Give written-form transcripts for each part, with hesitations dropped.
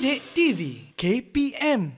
Didik TV KPM.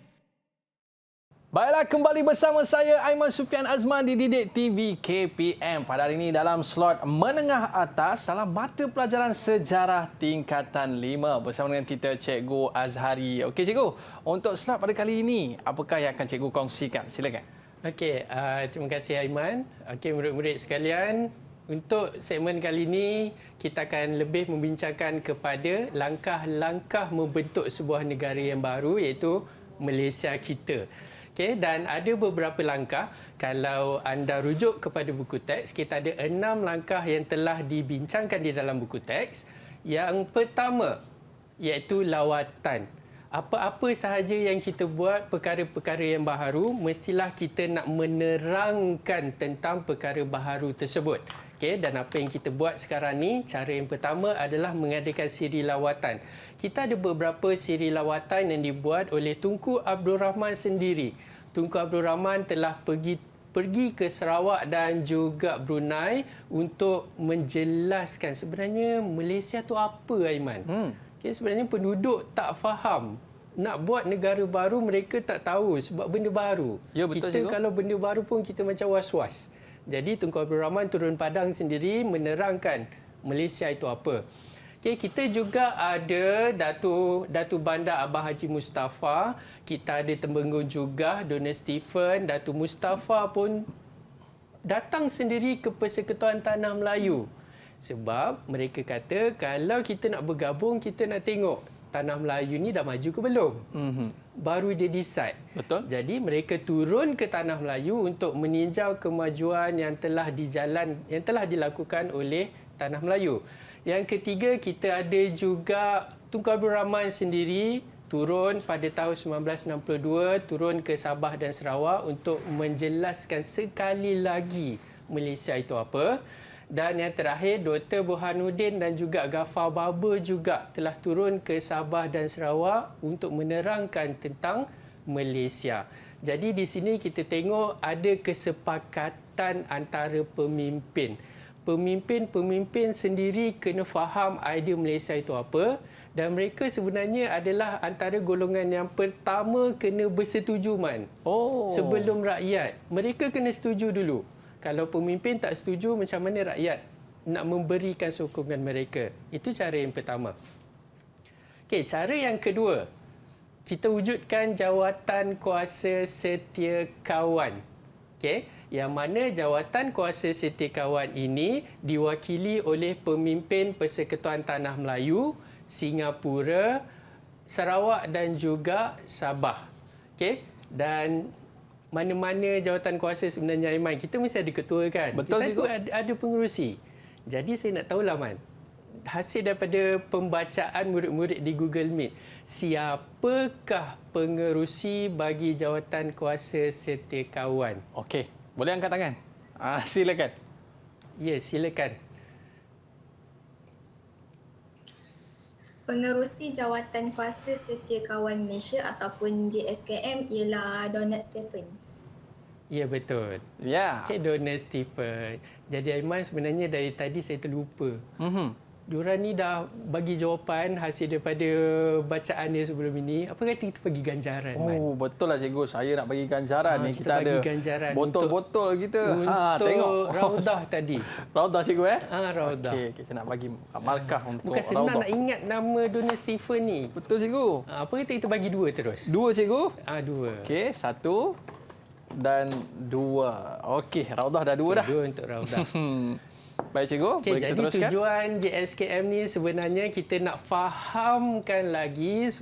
Baiklah, kembali bersama saya Aiman Sufian Azman di Didik TV KPM. Pada hari ini dalam slot menengah atas dalam mata pelajaran sejarah tingkatan 5 bersama dengan kita Cikgu Azhari. Okey Cikgu, untuk slot pada kali ini apakah yang akan Cikgu kongsikan? Silakan. Okey, terima kasih Aiman. Okey, murid-murid sekalian, untuk segmen kali ini kita akan lebih membincangkan kepada langkah-langkah membentuk sebuah negara yang baru, iaitu Malaysia kita. Okey, dan ada beberapa langkah. Kalau anda rujuk kepada buku teks, kita ada 6 langkah yang telah dibincangkan di dalam buku teks. Yang pertama iaitu lawatan. Apa-apa sahaja yang kita buat, perkara-perkara yang baharu, mestilah kita nak menerangkan tentang perkara baharu tersebut. Okey, dan apa yang kita buat sekarang ni, cara yang pertama adalah mengadakan siri lawatan. Kita ada beberapa siri lawatan yang dibuat oleh Tunku Abdul Rahman sendiri. Tunku Abdul Rahman telah pergi ke Sarawak dan juga Brunei untuk menjelaskan sebenarnya Malaysia tu apa, Aiman. Okay, sebenarnya penduduk tak faham. Nak buat negara baru, mereka tak tahu sebab benda baru. Ya, betul, kita Cikgu. kalau benda baru pun kita macam was-was. Jadi Tunku Abdul Rahman turun padang sendiri menerangkan Malaysia itu apa. Okay, kita juga ada Datuk Bandar Abah Haji Mustafa. Kita ada Temenggung juga, Dona Stephen. Datuk Mustafa pun datang sendiri ke Persekutuan Tanah Melayu. Sebab mereka kata kalau kita nak bergabung, kita nak tengok Tanah Melayu ni dah maju ke belum. Baru dia decide. Betul. Jadi mereka turun ke Tanah Melayu untuk meninjau kemajuan yang telah dilakukan oleh Tanah Melayu. Yang ketiga, kita ada juga Tunku Abdul Rahman sendiri turun pada tahun 1962, turun ke Sabah dan Sarawak untuk menjelaskan sekali lagi Malaysia itu apa. Dan yang terakhir, Dr. Burhanuddin dan juga Ghaffar Baba juga telah turun ke Sabah dan Sarawak untuk menerangkan tentang Malaysia. Jadi di sini kita tengok ada kesepakatan antara pemimpin. Pemimpin sendiri kena faham idea Malaysia itu apa, dan mereka sebenarnya adalah antara golongan yang pertama kena bersetuju, Man. Sebelum rakyat. Mereka kena setuju dulu. Kalau pemimpin tak setuju, macam mana rakyat nak memberikan sokongan mereka? Itu cara yang pertama. Okey, cara yang kedua, kita wujudkan jawatan kuasa setiakawan. Okey, yang mana jawatan kuasa setiakawan ini diwakili oleh pemimpin Persekutuan Tanah Melayu, Singapura, Sarawak dan juga Sabah. Okey, dan mana-mana jawatan kuasa sebenarnya, Aiman, kita mesti ada ketua kan? Betul, kita ada pengerusi. Jadi saya nak tahulah, Man, hasil daripada pembacaan murid-murid di Google Meet, siapakah pengerusi bagi jawatan kuasa setiakawan? Okey, boleh angkat tangan? Silakan. Ya, silakan. Pengerusi Jawatan Kuasa Setiakawan Malaysia ataupun JSKM ialah Donald Stephens. Ya, betul. Ya. Okey, Dona Stephen. Jadi Aiman, sebenarnya dari tadi saya terlupa. Diorang ni dah bagi jawapan hasil daripada bacaan dia sebelum ini. Apa kata kita bagi ganjaran, Man? Betul lah Cikgu. Saya nak bagi ganjaran ni. Kita bagi ada ganjaran botol-botol kita. Untuk Tengok. Raudah tadi. Raudah Cikgu Raudah. Okey, kita nak bagi markah untuk Bukan senang Raudah. nak ingat nama Dona Stephen ni. Betul Cikgu. Apa kata kita bagi 2 terus? 2 Cikgu. 2. Okey, 1 dan 2. Okey, Raudah dah 2 dah. 2 untuk Raudah. Baik Cikgu, Okay, boleh kita jadi teruskan? tujuan JSKM ni sebenarnya kita nak fahamkan lagi,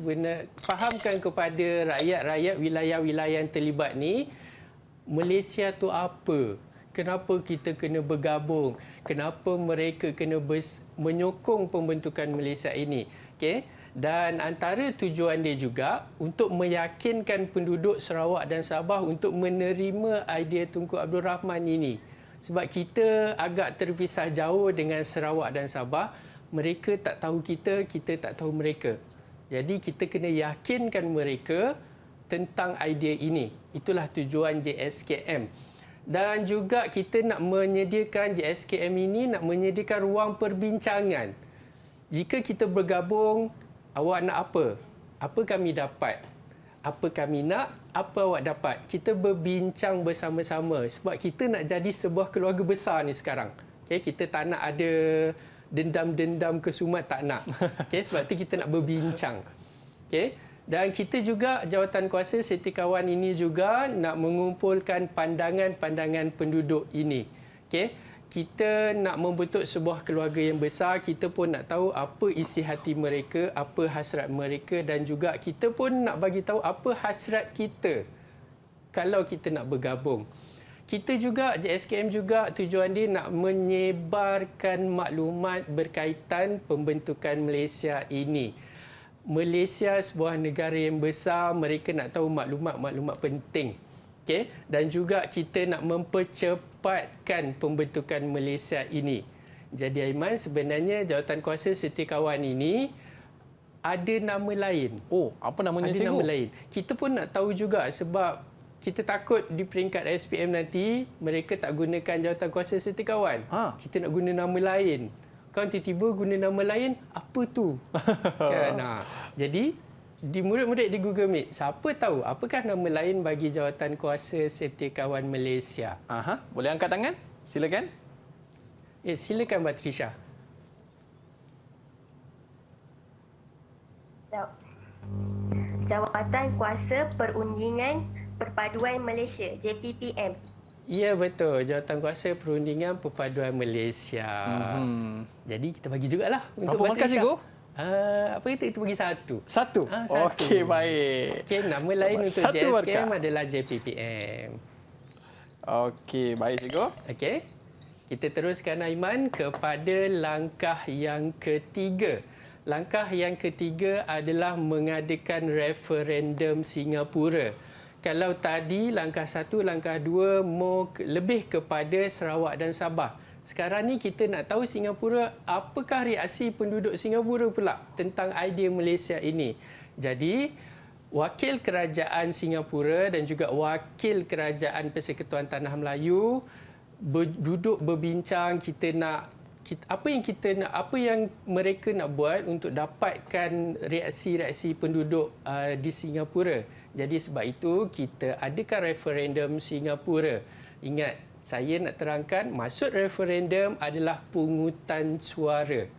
fahamkan kepada rakyat-rakyat wilayah-wilayah yang terlibat ni, Malaysia tu apa? Kenapa kita kena bergabung? Kenapa mereka kena menyokong pembentukan Malaysia ini? Okay? Dan antara tujuan dia juga untuk meyakinkan penduduk Sarawak dan Sabah untuk menerima idea Tunku Abdul Rahman ini. Sebab kita agak terpisah jauh dengan Sarawak dan Sabah. Mereka tak tahu kita, kita tak tahu mereka. Jadi kita kena yakinkan mereka tentang idea ini. Itulah tujuan JSKM. Dan juga kita nak menyediakan JSKM ini, nak menyediakan ruang perbincangan. Jika kita bergabung, awak nak apa? apa kami dapat, apa kami nak, apa awak dapat. Kita berbincang bersama-sama sebab kita nak jadi sebuah keluarga besar ni sekarang. Okay, kita tak nak ada dendam-dendam kesumat, tak nak. Okay, sebab tu kita nak berbincang. Okay. Dan kita juga jawatan kuasa Setiakawan ini juga nak mengumpulkan pandangan-pandangan penduduk ini. Okay. Kita nak membentuk sebuah keluarga yang besar, kita pun nak tahu apa isi hati mereka, apa hasrat mereka dan juga kita pun nak bagi tahu apa hasrat kita kalau kita nak bergabung. Kita juga, JSKM juga tujuan dia nak menyebarkan maklumat berkaitan pembentukan Malaysia ini. Malaysia sebuah negara yang besar, mereka nak tahu maklumat-maklumat penting. Okay? Dan juga kita nak mempercepatkan pembentukan Malaysia ini. Jadi Aiman, sebenarnya Jawatankuasa Setiakawan ini ada nama lain. Oh, apa namanya, ada cikgu? Nama lain. Kita pun nak tahu juga sebab kita takut di peringkat SPM nanti mereka tak gunakan Jawatankuasa Setiakawan. Kita nak guna nama lain. Kan tiba-tiba guna nama lain, apa tu? Kan? Jadi, di murid-murid di Google Meet, siapa tahu apakah nama lain bagi Jawatankuasa Setiakawan Malaysia? Boleh angkat tangan? Silakan. Silakan Mbak Trisha. Jawatankuasa Perundingan Perpaduan Malaysia, JPPM. Ya, betul. Jawatankuasa Perundingan Perpaduan Malaysia. Jadi kita bagi jugalah untuk berapa markah, cikgu? Apa kita bagi satu. Satu? Satu. Okey, baik. Okey, nama lain untuk satu JSKM markah adalah JPPM. Okey, baik cikgu. Okey. Kita teruskan Aiman kepada langkah yang ketiga. Langkah yang ketiga adalah mengadakan referendum Singapura. Kalau tadi langkah 1, langkah 2 lebih kepada Sarawak dan Sabah. Sekarang ni kita nak tahu Singapura, apakah reaksi penduduk Singapura pula tentang idea Malaysia ini. Jadi, wakil kerajaan Singapura dan juga wakil kerajaan Persekutuan Tanah Melayu duduk berbincang, apa yang mereka nak buat untuk dapatkan reaksi-reaksi penduduk di Singapura. Jadi sebab itu kita adakan referendum Singapura. Ingat, saya nak terangkan maksud referendum adalah pungutan suara.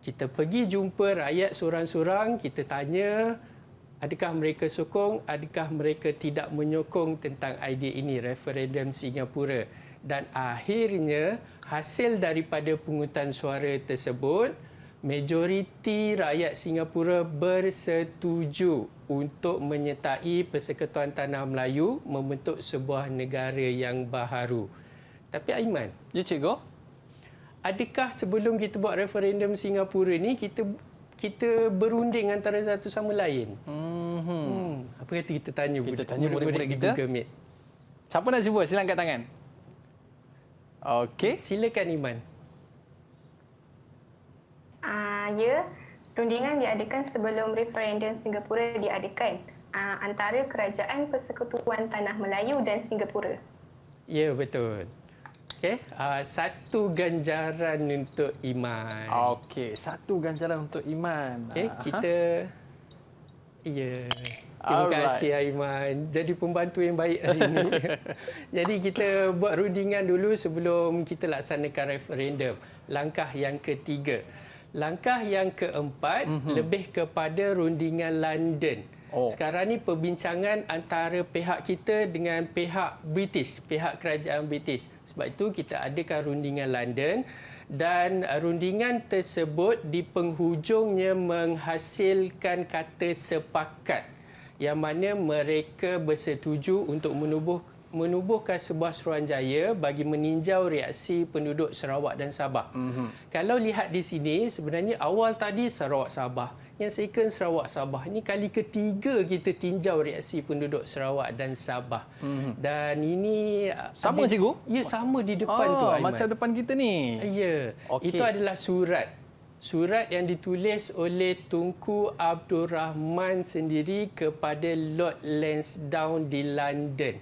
Kita pergi jumpa rakyat seorang-seorang, kita tanya adakah mereka sokong, adakah mereka tidak menyokong tentang idea ini, referendum Singapura. Dan akhirnya hasil daripada pungutan suara tersebut, majoriti rakyat Singapura bersetuju untuk menyertai Persekutuan Tanah Melayu membentuk sebuah negara yang baharu. Tapi Aiman, Ya, cikgu. adakah sebelum kita buat referendum Singapura ni kita berunding antara satu sama lain? Apa kata kita tanya murid-murid kita? Google Meet. Siapa nak cuba? Sila angkat tangan. Okey. Silakan Iman. Ya, rundingan diadakan sebelum referendum Singapura diadakan antara Kerajaan Persekutuan Tanah Melayu dan Singapura. Ya, betul. Okey, satu ganjaran untuk Iman. Okey, satu ganjaran untuk Iman. Okey, kita terima kasih Aiman. Jadi pembantu yang baik hari ini. Jadi kita buat rundingan dulu sebelum kita laksanakan referendum. Langkah yang ketiga. Langkah yang keempat lebih kepada rundingan London. Sekarang ni perbincangan antara pihak kita dengan pihak British, pihak kerajaan British. Sebab itu kita adakan rundingan London dan rundingan tersebut di penghujungnya menghasilkan kata sepakat yang mana mereka bersetuju untuk menubuhkan sebuah Suruhanjaya bagi meninjau reaksi penduduk Sarawak dan Sabah. Kalau lihat di sini, sebenarnya awal tadi Sarawak Sabah, yang second Sarawak Sabah. Ini kali ketiga kita tinjau reaksi penduduk Sarawak dan Sabah. Dan ini sama cikgu? Ya, sama di depan tu Aiman. Macam depan kita ni. Ya, itu adalah surat. Surat yang ditulis oleh Tunku Abdul Rahman sendiri kepada Lord Lansdowne di London.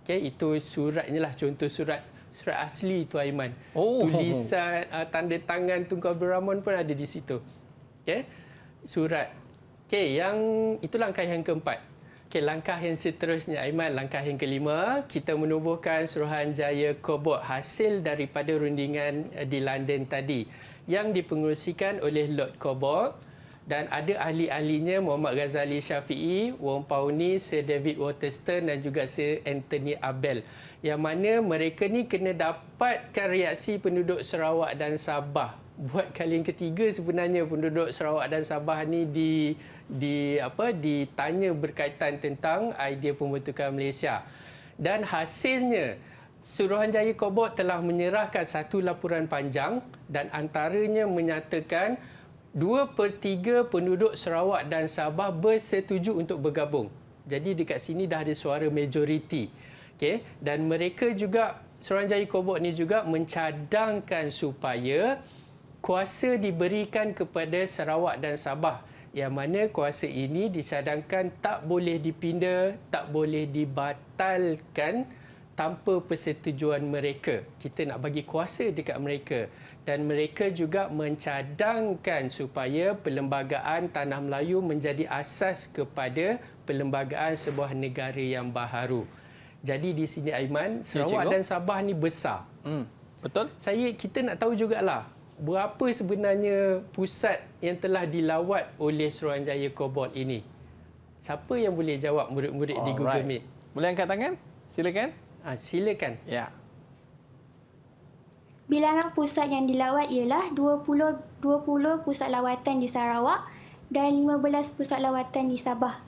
Okay, itu suratnya lah, contoh surat asli tu Aiman. Tulisan tanda tangan Tunku Abdul Rahman pun ada di situ. Okay, surat. Okey, itu langkah yang keempat. Okey, langkah yang seterusnya, Aiman, langkah yang kelima, kita menubuhkan Suruhanjaya Cobalt hasil daripada rundingan di London tadi yang dipengerusikan oleh Lord Cobalt dan ada ahli-ahlinya Muhammad Ghazali Syafi'i, Wong Pauni, Sir David Waterston dan juga Sir Anthony Abel. Yang mana mereka ni kena dapatkan reaksi penduduk Sarawak dan Sabah. Buat kali yang ketiga sebenarnya penduduk Sarawak dan Sabah ni ditanya berkaitan tentang idea pembentukan Malaysia. Dan hasilnya Suruhanjaya Cobalt telah menyerahkan satu laporan panjang dan antaranya menyatakan 2/3 penduduk Sarawak dan Sabah bersetuju untuk bergabung. Jadi dekat sini dah ada suara majoriti. Okey, dan mereka juga Suruhanjaya Cobalt ni juga mencadangkan supaya kuasa diberikan kepada Sarawak dan Sabah, yang mana kuasa ini dicadangkan tak boleh dipinda, tak boleh dibatalkan tanpa persetujuan mereka. Kita nak bagi kuasa dekat mereka. Dan mereka juga mencadangkan supaya Perlembagaan Tanah Melayu menjadi asas kepada perlembagaan sebuah negara yang baharu. Jadi di sini, Aiman, Sarawak dan Sabah ni besar. Betul? Kita nak tahu jugalah berapa sebenarnya pusat yang telah dilawat oleh Suruhanjaya Cobalt ini. Siapa yang boleh jawab murid-murid di Google Meet? Boleh angkat tangan? Silakan. Silakan. Ya. Bilangan pusat yang dilawat ialah 20 pusat lawatan di Sarawak dan 15 pusat lawatan di Sabah.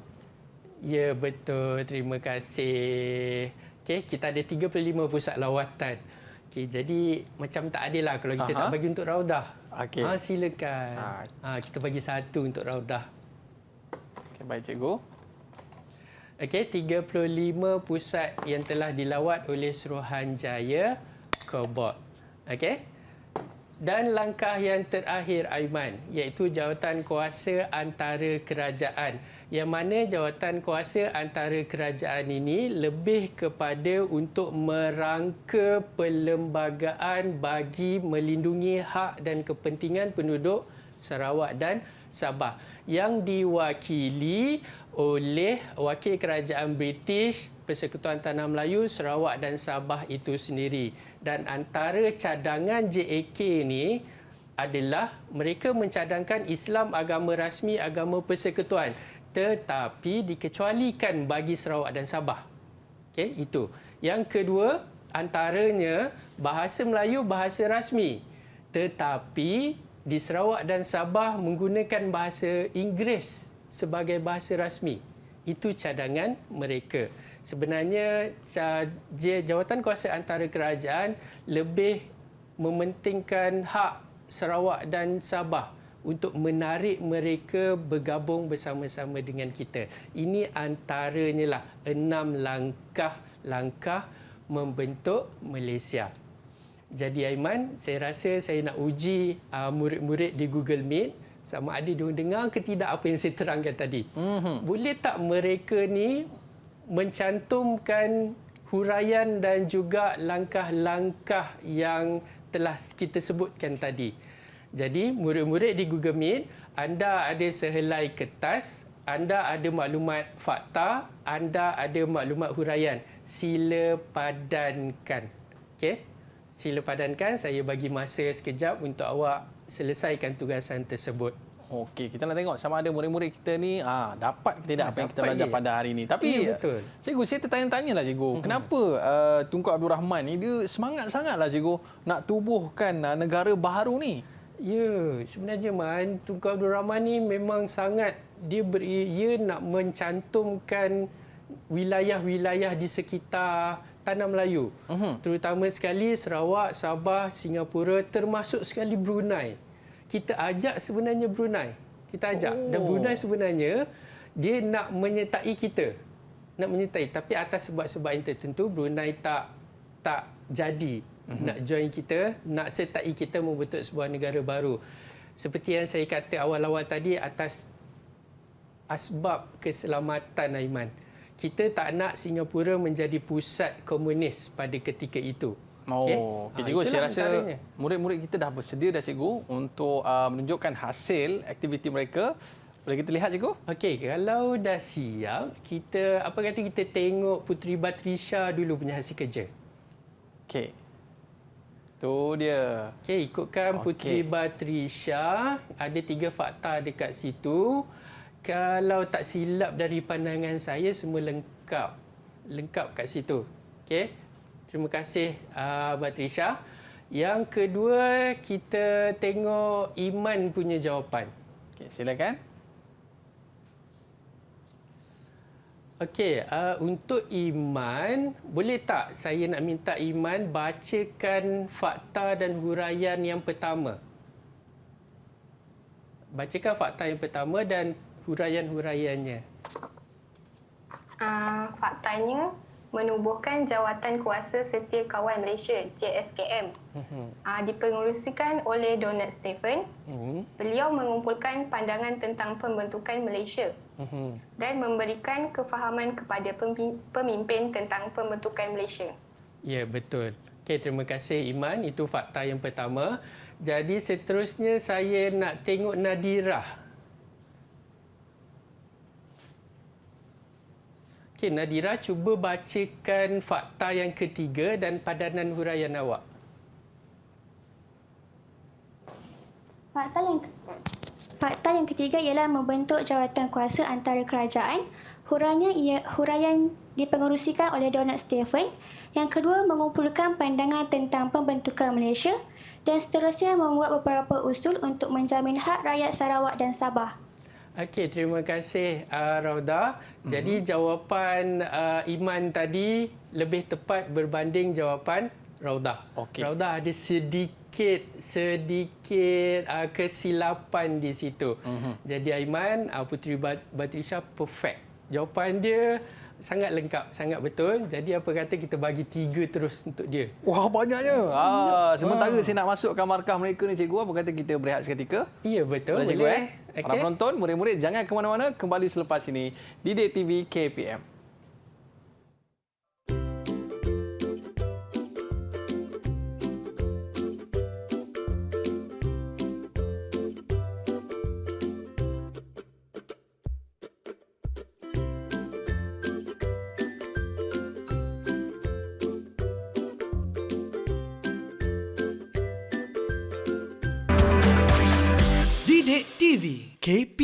Ya, betul. Terima kasih. Okey, kita ada 35 pusat lawatan. Okey, jadi macam tak adil lah kalau kita tak bagi untuk Raudah. Okey. Silakan. Kita bagi satu untuk Raudah. Okay, baik, cikgu. Okey, 35 pusat yang telah dilawat oleh Suruhanjaya Cobalt. Okey. Dan langkah yang terakhir, Aiman, iaitu jawatan kuasa antara kerajaan. Yang mana jawatan kuasa antara kerajaan ini lebih kepada untuk merangka perlembagaan bagi melindungi hak dan kepentingan penduduk Sarawak dan Sabah yang diwakili oleh wakil kerajaan British, Persekutuan Tanah Melayu, Sarawak dan Sabah itu sendiri. Dan antara cadangan JAK ini adalah mereka mencadangkan Islam agama rasmi, agama persekutuan, tetapi dikecualikan bagi Sarawak dan Sabah. Okey, itu. Yang kedua, antaranya bahasa Melayu bahasa rasmi, tetapi di Sarawak dan Sabah menggunakan bahasa Inggeris sebagai bahasa rasmi. Itu cadangan mereka. Sebenarnya jawatan kuasa antara kerajaan lebih mementingkan hak Sarawak dan Sabah untuk menarik mereka bergabung bersama-sama dengan kita. Ini antaranya lah 6 langkah membentuk Malaysia. Jadi, Aiman, saya rasa saya nak uji murid-murid di Google Meet sama ada dia dengar ke tidak apa yang saya terangkan tadi. Boleh tak mereka ni mencantumkan huraian dan juga langkah-langkah yang telah kita sebutkan tadi? Jadi, murid-murid di Google Meet, anda ada sehelai kertas, anda ada maklumat fakta, anda ada maklumat huraian. Sila padankan. Okey? Sila padankan, saya bagi masa sekejap untuk awak selesaikan tugasan tersebut. Okey, kita nak tengok sama ada murid-murid kita ni dapat ke tidak apa yang kita belajar pada hari ini. Tapi betul. Cikgu, saya tertanya-tanya lah, cikgu. Kenapa Tunku Abdul Rahman ni dia semangat sangatlah, cikgu, nak tubuhkan negara baharu ni? Ya, sebenarnya Tunku Abdul Rahman ni memang sangat ia nak mencantumkan wilayah-wilayah di sekitar Tanah Melayu. Terutama sekali Sarawak, Sabah, Singapura, termasuk sekali Brunei. Kita ajak sebenarnya Brunei. Kita ajak. Dan Brunei sebenarnya dia nak menyertai kita. Nak menyertai. Tapi atas sebab-sebab yang tertentu, Brunei tak jadi nak join kita, nak sertai kita membentuk sebuah negara baru. Seperti yang saya kata awal-awal tadi, atas asbab keselamatan, Aiman. Kita tak nak Singapura menjadi pusat komunis pada ketika itu. Okey, cikgu, saya rasa murid-murid kita dah bersedia dah, cikgu, untuk menunjukkan hasil aktiviti mereka Boleh kita lihat cikgu? Okey, kalau dah siap, kita kita tengok Puteri Batrisha dulu punya hasil kerja. Okey. Tu dia. Okey, ikutkan Okey. Puteri Batrisha, ada 3 fakta dekat situ. Kalau tak silap dari pandangan saya, semua lengkap. Lengkap kat situ. Okey. Terima kasih Batrisha. Yang kedua, kita tengok Iman punya jawapan. Okey, silakan. Okey, untuk Iman, boleh tak saya nak minta Iman bacakan fakta dan huraian yang pertama? Bacakan fakta yang pertama dan huraian-huraiannya. Faktanya, menubuhkan Jawatan Kuasa Setiakawan Malaysia, JSKM, dipengerusikan oleh Donald Stephen. Beliau mengumpulkan pandangan tentang pembentukan Malaysia dan memberikan kefahaman kepada pemimpin tentang pembentukan Malaysia. Ya, betul. Okey, terima kasih Iman. Itu fakta yang pertama. Jadi seterusnya saya nak tengok Nadirah. Okey, Nadirah, cuba bacakan fakta yang ketiga dan padanan huraian awak. Fakta yang ketiga ialah membentuk jawatan kuasa antara kerajaan. Huraian dipengerusikan oleh Donald Stephen. Yang kedua, mengumpulkan pandangan tentang pembentukan Malaysia. Dan seterusnya, membuat beberapa usul untuk menjamin hak rakyat Sarawak dan Sabah. Okey, terima kasih Rauda. Jadi jawapan Iman tadi lebih tepat berbanding jawapan Rauda. Okey. Rauda ada sedikit kesilapan di situ. Jadi Aiman, Puteri Batrisha perfect. Jawapan dia sangat lengkap, sangat betul. Jadi apa kata kita bagi 3 terus untuk dia. Wah, banyaknya. Sementara saya nak masukkan markah mereka ni cikgu, apa kata kita berehat seketika? Ya, betul. Boleh cikgu Boleh. Para penonton, murid-murid jangan ke mana-mana, kembali selepas ini di Didik TV KPM. Didik TV KPM.